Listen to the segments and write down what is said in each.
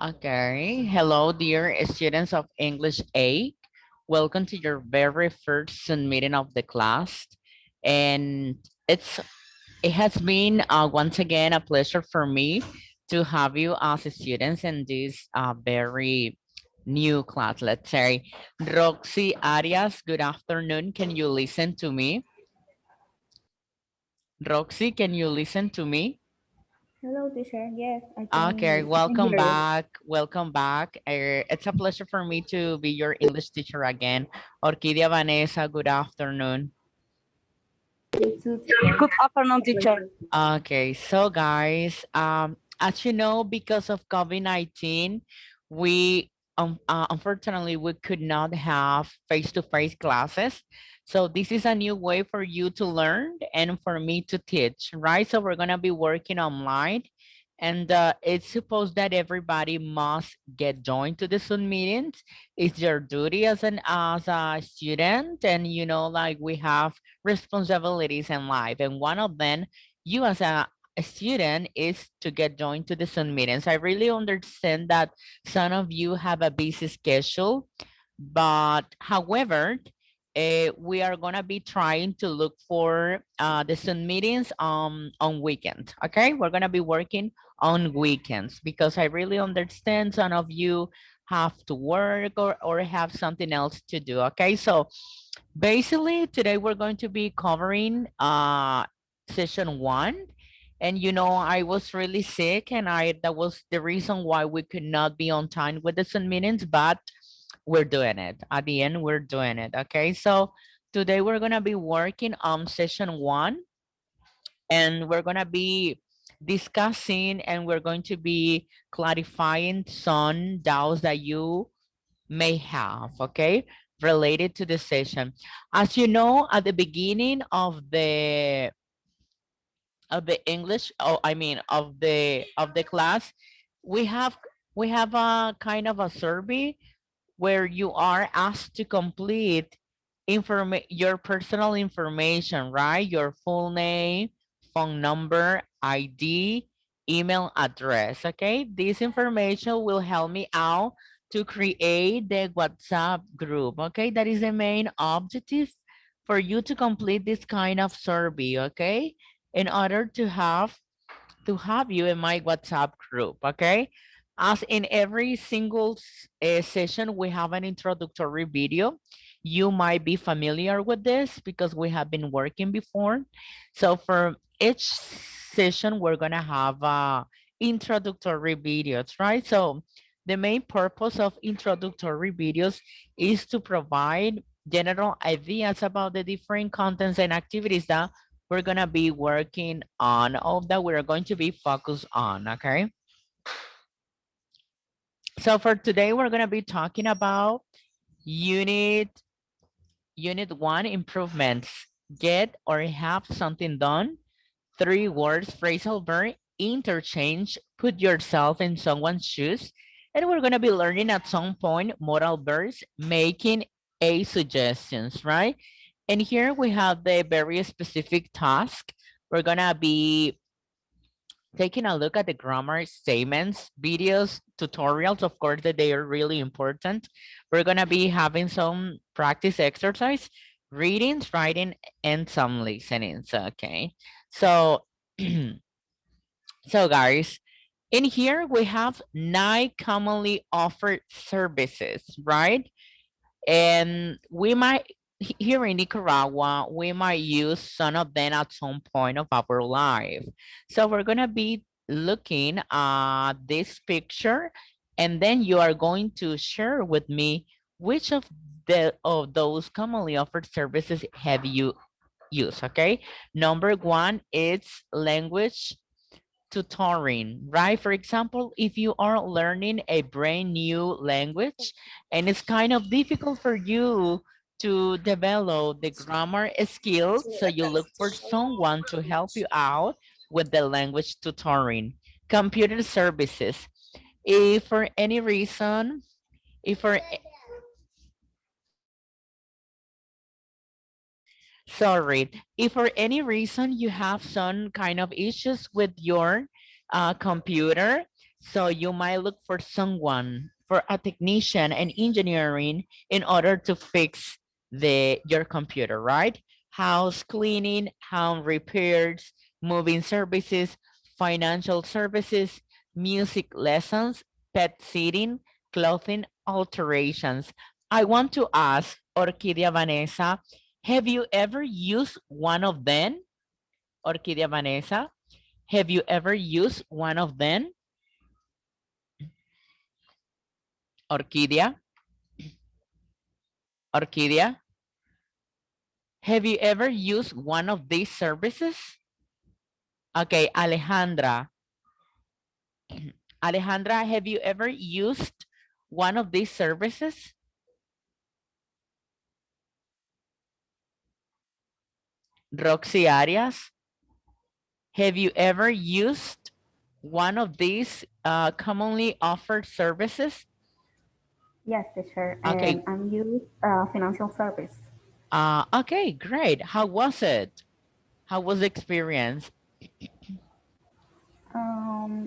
Okay. Hello, dear students of English 8. Welcome to your very first Zoom meeting of the class. And it has been once again a pleasure for me to have you as students in this very new class, let's say. Roxy Arias, good afternoon. Can you listen to me? Roxy, can you listen to me? Hello, teacher. Yes, I Okay, can welcome hear you. back. Welcome back. It's a pleasure for me to be your English teacher again. Orquídea Vanessa, good afternoon. You too, teacher. Good afternoon, teacher. Okay, so guys, as you know, because of COVID-19, we unfortunately we could not have face-to-face classes. So this is a new way for you to learn and for me to teach, right? So we're gonna be working online, and it's supposed that everybody must get joined to the Zoom meetings. It's your duty as a student, and you know, like we have responsibilities in life, and one of them you as a student is to get joined to the Zoom meetings. I really understand that some of you have a busy schedule, but however, we are gonna be trying to look for the Zoom meetings on weekends. Okay, we're gonna be working on weekends because I really understand some of you have to work or have something else to do. Okay, so basically, today we're going to be covering session 1. And you know, I was really sick and that was the reason why we could not be on time with the Zoom meetings, but we're doing it. At the end, we're doing it. Okay, so today we're gonna be working on session 1 and we're gonna be discussing and we're going to be clarifying some doubts that you may have, okay, related to the session. As you know, at the beginning of the English, oh, I mean of the class, we have we have a kind of a survey where you are asked to complete your personal information, right? Your full name, phone number, ID, email address, okay? This information will help me out to create the WhatsApp group, okay? That is the main objective for you to complete this kind of survey, okay? In order to have you in my WhatsApp group, okay? As in every single session, we have an introductory video. You might be familiar with this because we have been working before. So for each session, we're gonna have introductory videos, right? So the main purpose of introductory videos is to provide general ideas about the different contents and activities that we're gonna be working on, or that we're going to be focused on, okay? So for today, we're gonna be talking about unit unit 1 improvements. Get or have something done. 3 words, phrasal verb, interchange, put yourself in someone's shoes. And we're gonna be learning at some point modal verbs, making a suggestions, right? And here we have the very specific task. We're gonna be taking a look at the grammar statements, videos, tutorials, of course, that they are really important. We're gonna be having some practice exercise, readings, writing, and some listenings, okay? So, so guys, in here we have 9 commonly offered services, right? And we might, here in Nicaragua, we might use some of them at some point of our life. So we're gonna be looking at this picture, and then you are going to share with me which of those commonly offered services have you used, okay? Number 1 is language tutoring, right? For example, if you are learning a brand new language and it's kind of difficult for you to develop the grammar skills, so you look for someone to help you out with the language tutoring. Computer services. If for any reason, if for Sorry, if for any reason you have some kind of issues with your computer. So you might look for someone, for a technician and engineering in order to fix your computer, right? House cleaning, home repairs, moving services, financial services, music lessons, pet sitting, clothing alterations. I want to ask Orquídea Vanessa, have you ever used one of them? Orquídea Vanessa, have you ever used one of them? Orquídea, Orquídea, have you ever used one of these services? Okay, Alejandra. Alejandra, have you ever used one of these services? Roxy Arias, have you ever used one of these commonly offered services? Yes, teacher. Okay, I'm use financial service. okay, great. How was it? How was the experience?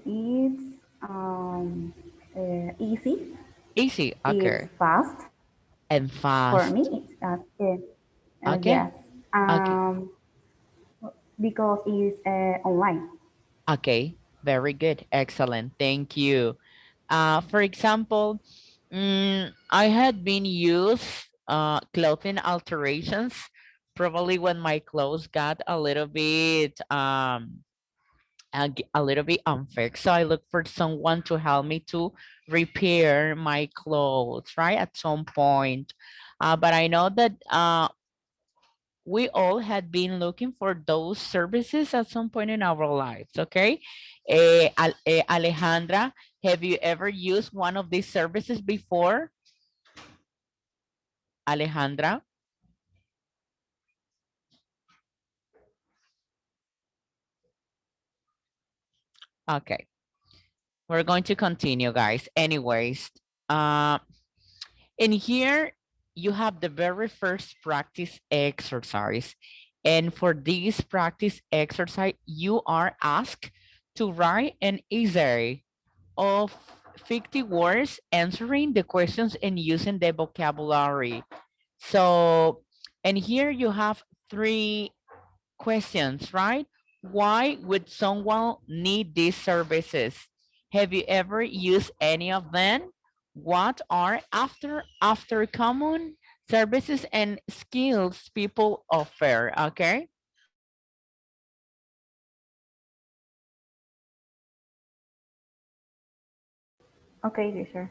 It's easy. Easy, It's okay. fast And for me. fast. Yes. Okay, okay, Um, because it's online. okay. Very good. Excellent. Thank you. For example, I had been used clothing alterations probably when my clothes got a little bit a little bit unfixed. So I look for someone to help me to repair my clothes, right? At some point. But I know that we all had been looking for those services at some point in our lives, okay? Alejandra, have you ever used one of these services before? Alejandra? Okay, we're going to continue, guys. Anyways, uh, in here, you have the very first practice exercise. And for this practice exercise, you are asked to write an essay of 50 words answering the questions and using the vocabulary. So, and here you have three questions, right? Why would someone need these services? Have you ever used any of them? What are after common services and skills people offer? Okay. Okay, teacher.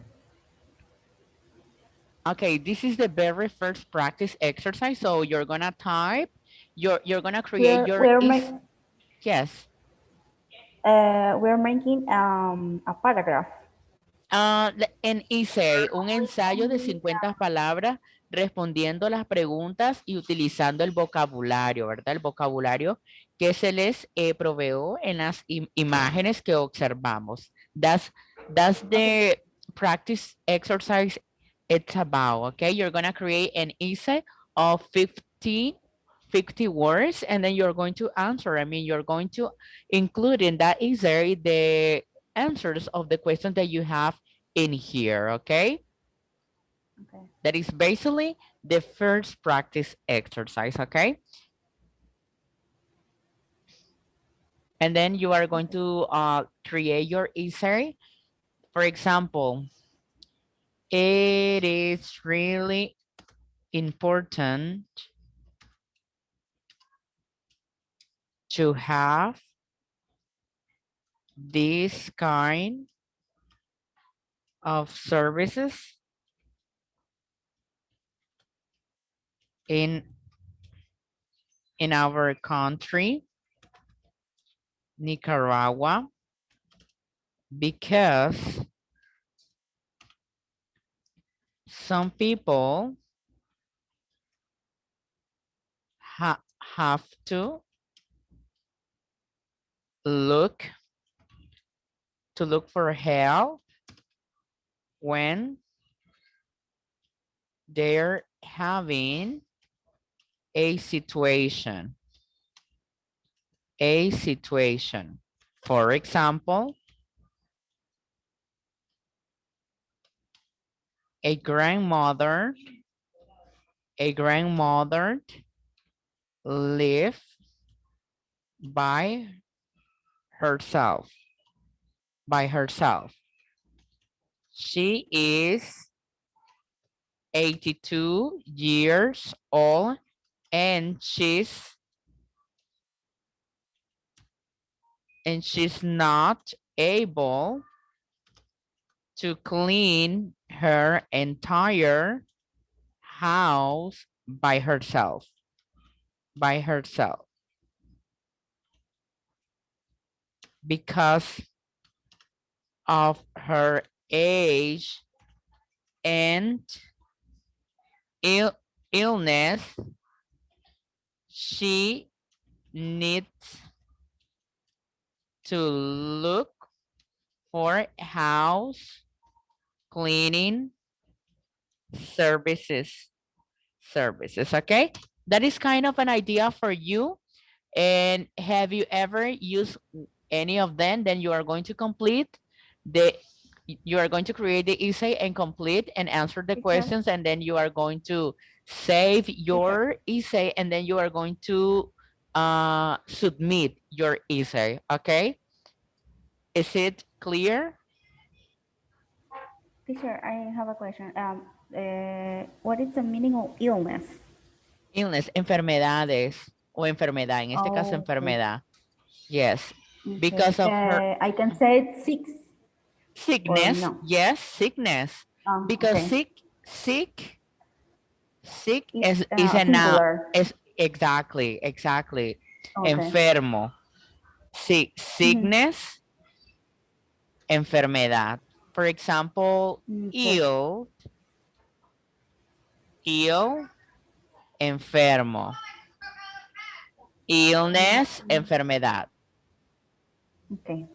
Okay, this is the very first practice exercise. So you're gonna type, you're gonna create We're your we're is ma- yes. we're making a paragraph. En essay, un ensayo de 50 palabras respondiendo las preguntas y utilizando el vocabulario, ¿verdad? El vocabulario que se les proveó en las imágenes que observamos. That's Okay. the practice exercise it's about, okay? You're going to create an essay of 50 words, and then you're going to answer. I mean, you're going to include in that essay the answers of the questions that you have in here, okay? Okay. That is basically the first practice exercise, okay? And then you are going Okay. to create your essay. For example, it is really important to have this kind of services in our country, Nicaragua, because some people have look to look for help when they're having a situation, a situation. For example, a grandmother, a grandmother live by herself, by herself. She is 82 years old and she's not able to clean her entire house by herself because of her age and ill illness. She needs to look for house cleaning services. Okay, that is kind of an idea for you. And have you ever used any of them? Then you are going to complete the you are going to create the essay and complete and answer the Teacher, questions, and then you are going to save teacher, your essay, and then you are going to submit your essay. Okay, is it clear? teacher, I have a question. What is the meaning of illness? Illness, enfermedades o enfermedad, en este caso Oh, okay. enfermedad. Yes, Okay. because of her I can say six or sickness. no. Yes, sickness, because Okay. sick It's is a noun. singular. Es exactly. Okay. Enfermo. Mhm. Sickness, enfermedad. For example, Okay. ill, enfermo. Illness, Mhm. enfermedad. Okay.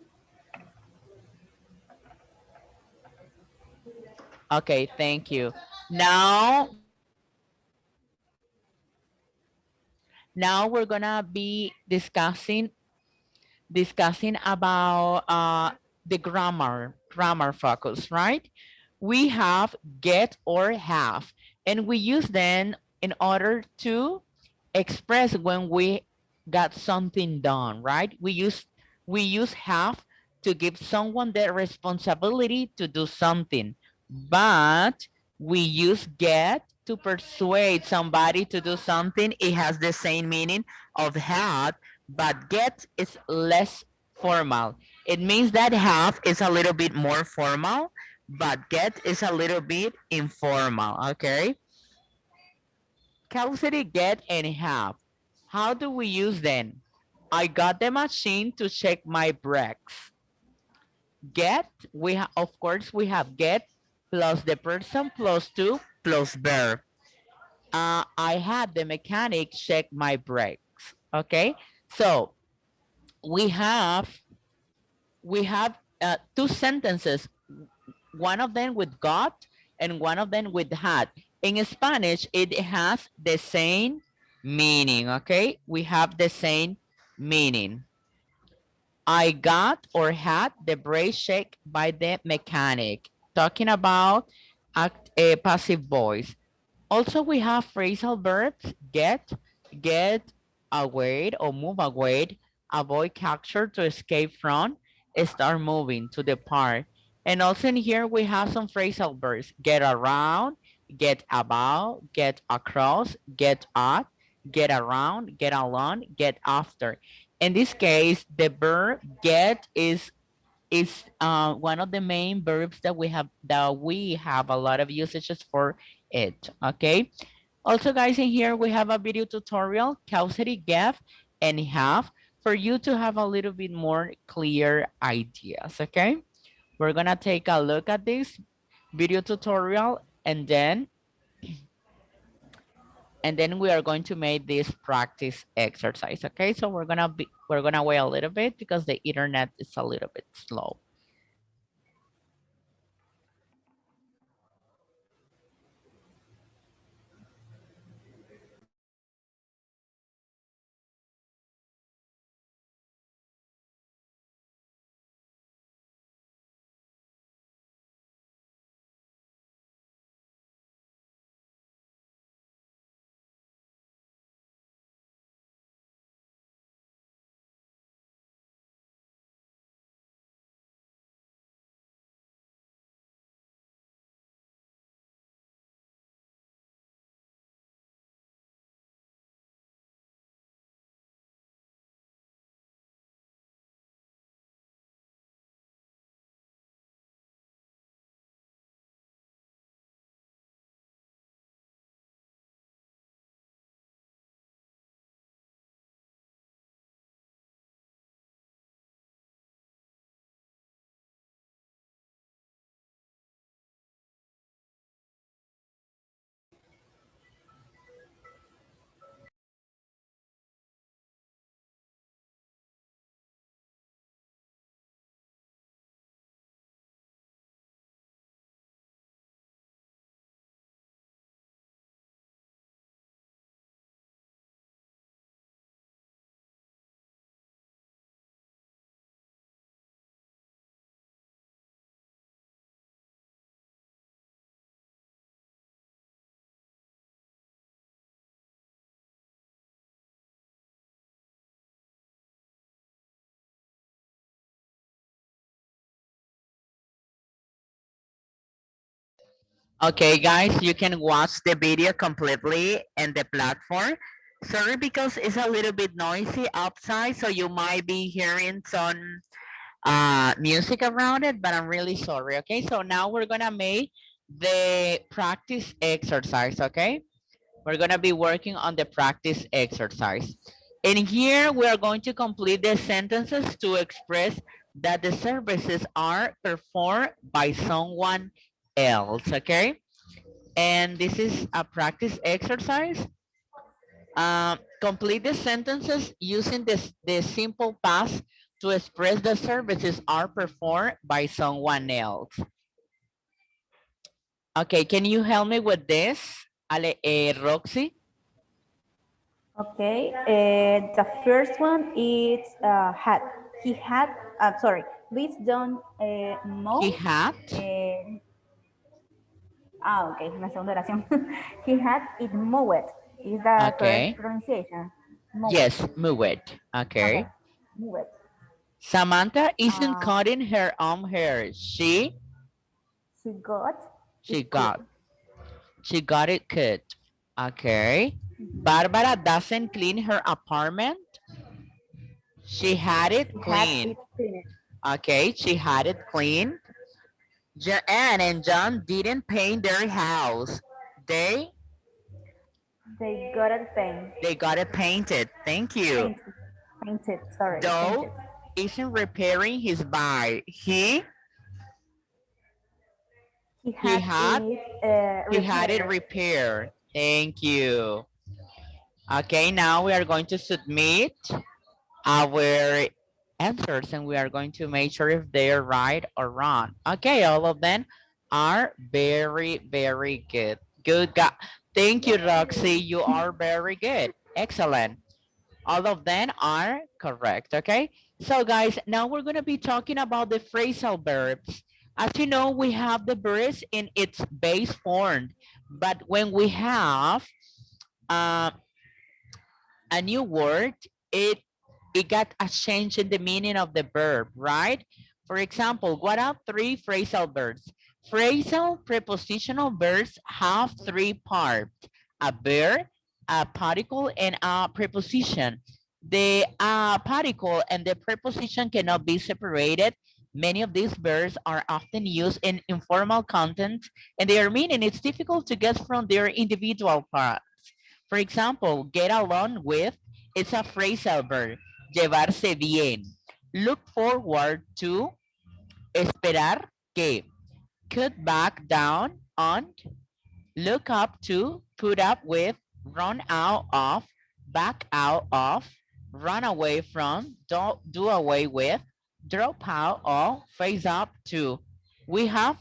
Okay, thank you. Now we're gonna be discussing about the grammar focus, right? We have get or have, and we use them in order to express when we got something done, right? We use have to give someone the responsibility to do something, but we use get to persuade somebody to do something. It has the same meaning of have, but get is less formal. It means that have is a little bit more formal, but get is a little bit informal, okay? Causity, get, and have. How do we use them? I got the machine to check my brakes. Get, of course, we have get plus the person plus two plus verb. I had the mechanic check my brakes. Okay, so we have two sentences, one of them with got and one of them with had. In Spanish, it has the same meaning, okay? We have the same meaning. I got or had the brake checked by the mechanic. Talking about a passive voice. Also, we have phrasal verbs, get away or move away, avoid capture to escape from, start moving to depart. And also in here, we have some phrasal verbs, get around, get about, get across, get at, get around, get along, get after. In this case, the verb get is one of the main verbs that we have a lot of usages for it. Okay. Also, guys, in here we have a video tutorial, causity, gap, and have, for you to have a little bit more clear ideas. Okay. We're gonna take a look at this video tutorial, and then we are going to make this practice exercise. Okay. So we're gonna wait a little bit because the internet is a little bit slow. Okay, guys, you can watch the video completely in the platform. Sorry because it's a little bit noisy outside, so you might be hearing some music around it, but I'm really sorry. Okay, so now we're gonna make the practice exercise. Okay, we're gonna be working on the practice exercise. And here we are going to complete the sentences to express that the services are performed by someone else. Okay, and this is a practice exercise. Complete the sentences using the simple past to express the services are performed by someone else. Okay, can you help me with this, Roxy? Okay, the first one is had. He had, sorry, please don't He mow. had. Ok, la segunda oración. He had it mowed. Is the correct Okay. pronunciation? Mowed. Yes, move it. Okay, Okay. mowed. Samantha isn't Uh, cutting her own hair. she got She it cut. got she got it cut. Okay. Mhm. Barbara doesn't clean her apartment. She had it She had clean. it cleaned. Okay, she had it clean. Anne and John didn't paint their house. They They got it painted. they got it painted. Thank you. Painted. Painted. Sorry, Doe painted. isn't repairing his bike. He He had had it he had it repaired. repaired. Thank you. Okay, now we are going to submit our answers and we are going to make sure if they are right or wrong. Okay, all of them are very, very good. Good. Thank you, Roxy. You are very good. Excellent. All of them are correct. Okay. So, guys, now we're going to be talking about the phrasal verbs. As you know, we have the verbs in its base form, but when we have uh, a new word, it it got a change in the meaning of the verb, right? For example, what are three phrasal verbs? Phrasal prepositional verbs have three parts: a verb, a particle, and a preposition. The particle and the preposition cannot be separated. Many of these verbs are often used in informal content, and their meaning is difficult to get from their individual parts. For example, get along with is a phrasal verb. Llevarse bien. Look forward to. Esperar que. Cut back down on. Look up to. Put up with. Run out of. Back out of. Run away from. Do away with. Drop out of. Face up to. We have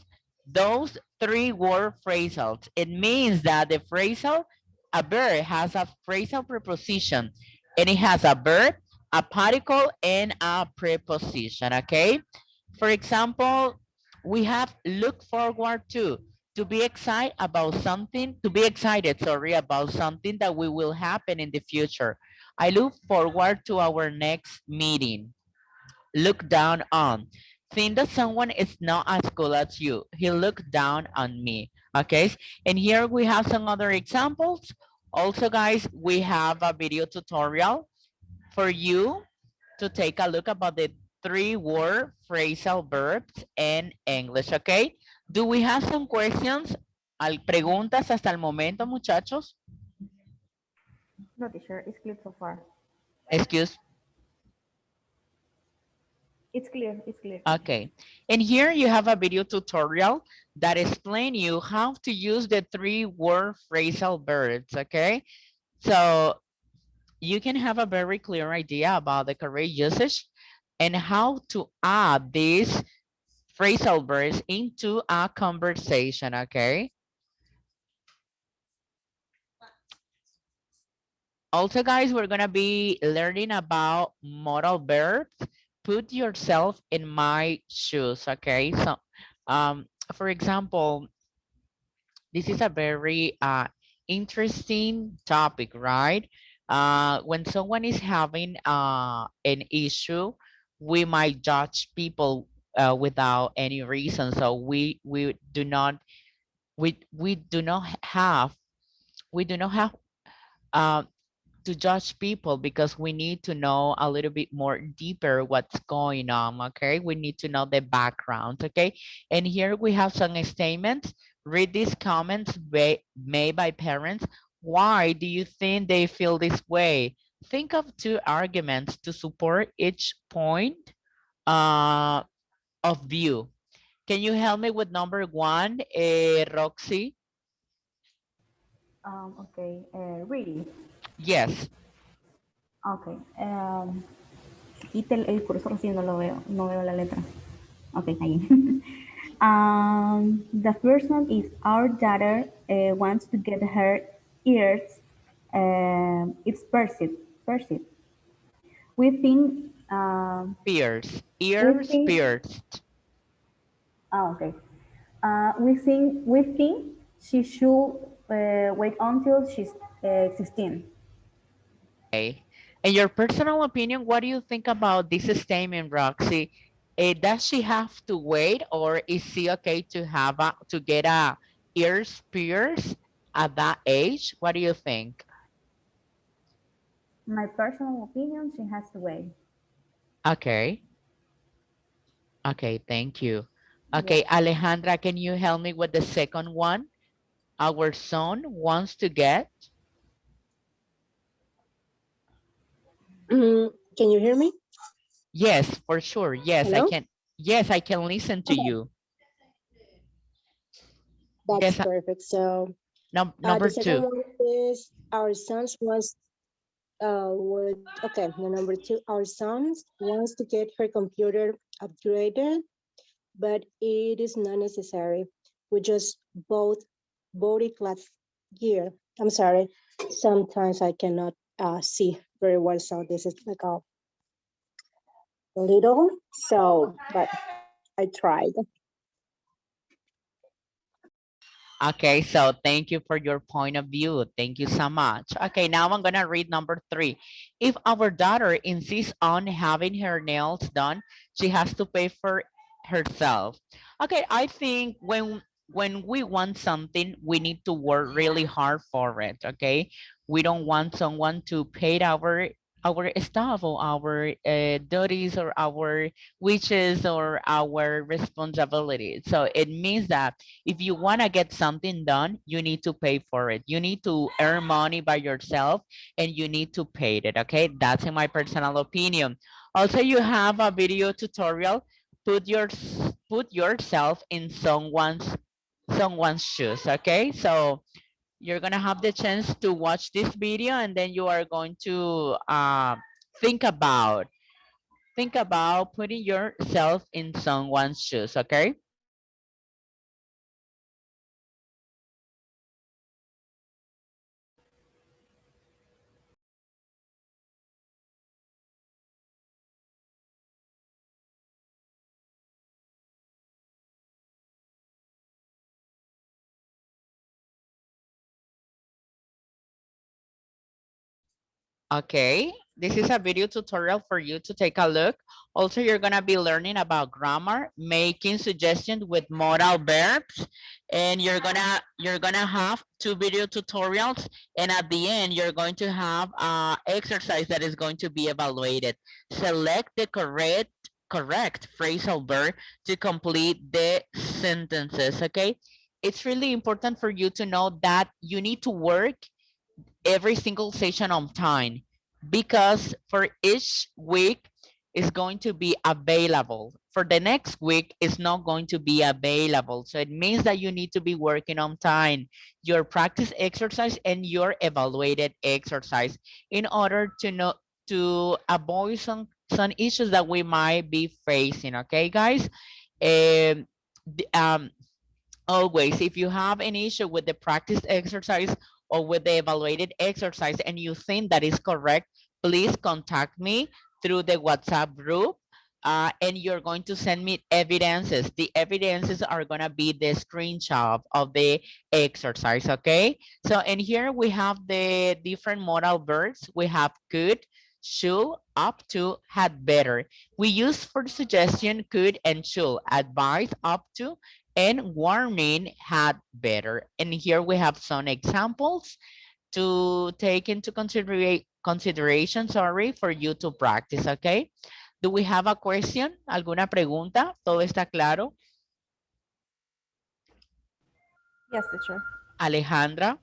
those three word phrasals. It means that the phrasal, a verb has a phrasal preposition and it has a verb, a particle, and a preposition, okay? For example, we have look forward to be excited about something, to be excited, sorry, about something that will happen in the future. I look forward to our next meeting. Look down on. Think that someone is not as cool as you. He looked down on me. Okay. And here we have some other examples. Also, guys, we have a video tutorial for you to take a look about the three-word phrasal verbs in English. Okay. Do we have some questions? Preguntas hasta el momento, muchachos? No, teacher, it's clear so far. Excuse. It's clear, teacher. Okay, and here you have a video tutorial that explain you how to use the three-word phrasal verbs, okay? So you can have a very clear idea about the correct usage and how to add these phrasal verbs into a conversation, okay? Also, guys, we're gonna be learning about modal verbs. Put yourself in my shoes, okay? So, for example, this is a very interesting topic, right? When someone is having an issue, we might judge people without any reason. So we do not We do not have we do not have um, to judge people because we need to know a little bit more deeper what's going on. Okay, we need to know the background. Okay, and here we have some statements. Read these comments made by parents. Why do you think they feel this way? Think of two arguments to support each point uh, of view. Can you help me with number one, Roxy? Okay, reading. Yes, Okay. El cursor sí no lo veo, no veo la letra. Okay, ahí. The first one is our daughter wants to get her ears. It's perceived. Perceived. We think. pierce, We ears think. pierced. Okay. We think she should wait until she's 16. Okay. In your personal opinion, what do you think about this statement, Roxy? Does she have to wait, or is she okay to have to get a ears pierced at that age? What do you think? My personal opinion, she has to wait. Okay. Okay. Thank you. Okay, Yes. Alejandra, can you help me with the second one? Our son wants to get. Can you hear me? Yes, for sure. Yes, I Hello? can. Yes, I can listen to Okay, you. that's Yes. perfect. So Number the second two. one is our sons wants would okay. The number two, our sons wants to get her computer upgraded, but it is not necessary. We just bought it last year. I'm sorry. Sometimes I cannot see very well, so this is like a little. So, but I tried. Okay, so thank you for your point of view. Thank you so much. Okay, now I'm gonna read number three. If our daughter insists on having her nails done, she has to pay for herself. Okay, I think when we want something, we need to work really hard for it. Okay, we don't want someone to pay our stuff or our duties or our wishes or our responsibilities. So it means that if you want to get something done, you need to pay for it. You need to earn money by yourself and you need to pay it. Okay, that's in my personal opinion. Also, you have a video tutorial. Put yourself in someone's shoes. Okay, so you're gonna have the chance to watch this video and then you are going to think about think about putting yourself in someone's shoes. Okay. Okay, this is a video tutorial for you to take a look. Also, you're gonna be learning about grammar, making suggestions with modal verbs, and you're gonna have two video tutorials, and at the end, you're going to have exercise that is going to be evaluated. Select the correct phrasal verb to complete the sentences, okay? It's really important for you to know that you need to work every single session on time because for each week is going to be available. For the next week, it's not going to be available. So it means that you need to be working on time, your practice exercise and your evaluated exercise in order to know to avoid some issues that we might be facing. Okay, guys? Um, um, always, if you have an issue with the practice exercise or with the evaluated exercise and you think that is correct, please contact me through the WhatsApp group. And you're going to send me evidences. The evidences are going to be the screenshot of the exercise, okay? So, and here we have the different modal verbs. We have could, should, up to, had better. We use for suggestion could and should, advise up to, and warning had better. And here we have some examples to take into consideration, sorry, for you to practice, okay? Do we have a question? ¿Alguna pregunta? ¿Todo está claro? Yes, teacher. Alejandra,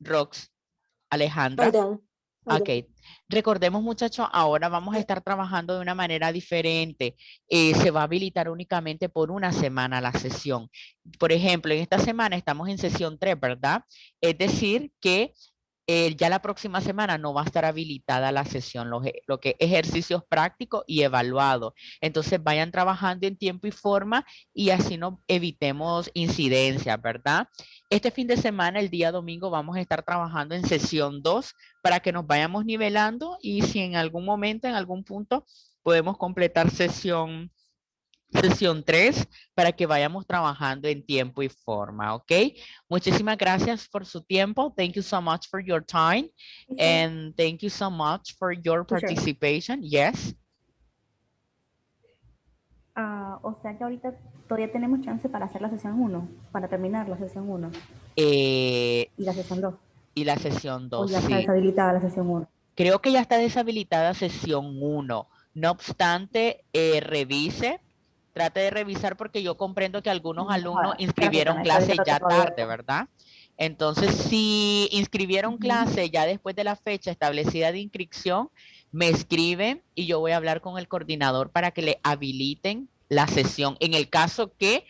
Rox, I Alejandra. don't. I Ok, don't. recordemos muchachos, ahora vamos a estar trabajando de una manera diferente. Se va a habilitar únicamente por una semana la sesión. Por ejemplo, en esta semana estamos en sesión 3, ¿verdad? Es decir, que ya la próxima semana no va a estar habilitada la sesión, lo que ejercicios prácticos y evaluados. Entonces vayan trabajando en tiempo y forma y así no evitemos incidencias, ¿verdad? Este fin de semana, el día domingo, vamos a estar trabajando en sesión 2 para que nos vayamos nivelando y si en algún momento, en algún punto, podemos completar sesión 3 para que vayamos trabajando en tiempo y forma, ¿ok? Muchísimas gracias por su tiempo. Thank you so much for your time. Teacher, And thank you so much for your teacher. participation. Yes. O sea que ahorita todavía tenemos chance para hacer la sesión 1, para terminar la sesión 1 Eh, y la sesión 2. y la sesión O 2, ya está sí. deshabilitada la sesión 1. Creo que ya está deshabilitada sesión 1. No obstante, revise. Trate de revisar porque yo comprendo que algunos alumnos Gracias, inscribieron Tana. Está bien que clase lo ya tengo tarde, abierto. ¿verdad? Entonces, si inscribieron Ujú. clase ya después de la fecha establecida de inscripción, me escriben y yo voy a hablar con el coordinador para que le habiliten la sesión. En el caso que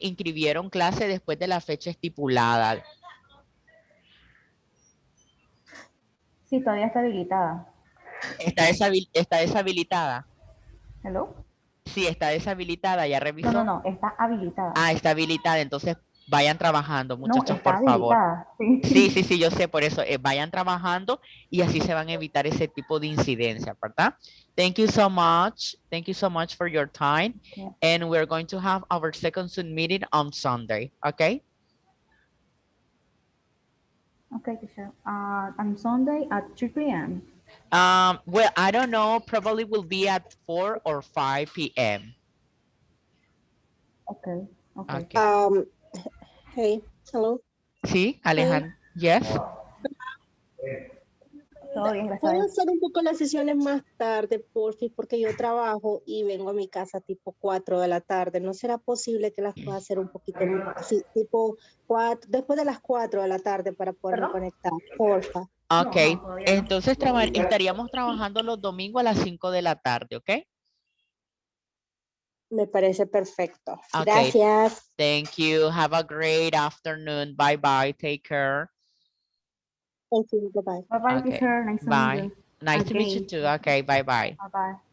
inscribieron clase después de la fecha estipulada. Sí, todavía está habilitada. Está deshabilitada. ¿Hello? Sí, está deshabilitada, ya revisó. No, está habilitada. Ah, está habilitada, entonces vayan trabajando, No, muchachos, está por favor. habilitada. Sí. Sí, yo sé, por eso vayan trabajando y así se van a evitar ese tipo de incidencias, ¿verdad? Thank you so much. Thank you so much for your time. Okay. And we're going to have our second Zoom meeting on Sunday, okay? Okay, teacher. On Sunday at 3 p.m. Well, I don't know, probably will be at 4 or 5 p.m. Okay. Okay. Hey, hello. Sí, Hey, Alejandro. Yes. Todo bien, gracias a ¿puedo Dios. hacer un poco las sesiones más tarde, porfis? Porque yo trabajo y vengo a mi casa tipo 4 de la tarde. ¿No será posible que las pueda hacer un poquito así, tipo 4, después de las 4 de la tarde para poderme ¿Perdón? conectar, porfa? Ok, No, todavía no. entonces estaríamos trabajando los domingos a las 5 de la tarde, ¿ok? Me parece perfecto. Ok, Gracias. thank you. Have a great afternoon. Bye bye. Take care. Thank you. Bye-bye. Bye bye, Okay, teacher. Nice to meet bye. you. Nice to meet you Again. too. Okay, bye bye. Bye bye.